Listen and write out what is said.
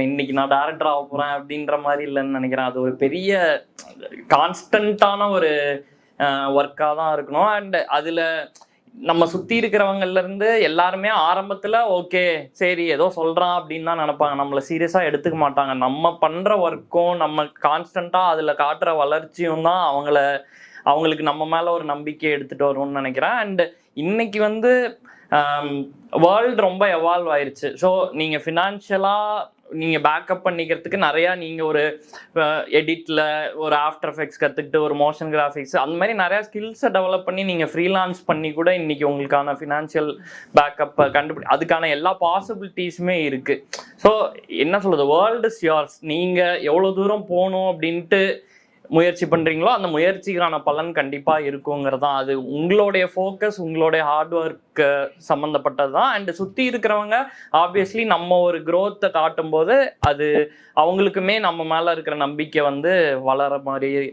இன்னைக்கு நான் டைரக்டர் ஆக போறேன் அப்படின்ற மாதிரி இல்லைன்னு நினைக்கிறேன். அது ஒரு பெரிய கான்ஸ்டன்டான ஒரு ஒர்க்கா தான் இருக்கணும். அண்ட் அதுல நம்ம சுத்தி இருக்கிறவங்கல இருந்து எல்லாருமே ஆரம்பத்துல ஓகே சரி ஏதோ சொல்றான் அப்படின்னு தான் நினைப்பாங்க. நம்மள சீரியஸா எடுத்துக்க மாட்டாங்க. நம்ம பண்ற ஒர்க்கும் நம்ம கான்ஸ்டன்டா அதுல காட்டுற வளர்ச்சியும் தான் அவங்களுக்கு நம்ம மேல ஒரு நம்பிக்கை எடுத்துட்டு வரும்னு நினைக்கிறேன். அண்ட் இன்னைக்கு வந்து வேர்ல்டு ரொம்ப எவால்வ் ஆயிருச்சு. ஸோ நீங்க ஃபினான்ஷியலா நீங்க பேக்கப் பண்ணிக்கிறதுக்கு நிறைய நீங்க ஒரு எடிட்ல ஒரு ஆஃப்டர் எஃபெக்ட்ஸ் கத்துக்கிட்டு ஒரு மோஷன் கிராஃபிக்ஸ் அந்த மாதிரி நிறைய ஸ்கில்ஸை டெவலப் பண்ணி நீங்க ஃப்ரீலான்ஸ் பண்ணி கூட இன்னைக்கு உங்களுக்கான ஃபினான்ஷியல் பேக்கப் அதுக்கான எல்லா பாசிபிலிட்டிஸுமே இருக்கு. ஸோ என்ன சொல்றது, வேர்ல்டு இஸ் யோர்ஸ். நீங்க எவ்வளவு தூரம் போகணும் அப்படின்ட்டு முயற்சி பண்றீங்களோ அந்த முயற்சிக்கான பலன் கண்டிப்பா இருக்குங்கிறதான். அது உங்களுடைய ஃபோக்கஸ், உங்களுடைய ஹார்ட் ஒர்க் சம்மந்தப்பட்டது தான். அண்ட் சுத்தி இருக்கிறவங்க ஆப்வியஸ்லி நம்ம ஒரு growth காட்டும் போது அது அவங்களுக்குமே நம்ம மேல இருக்கிற நம்பிக்கை வந்து வளர மாதிரி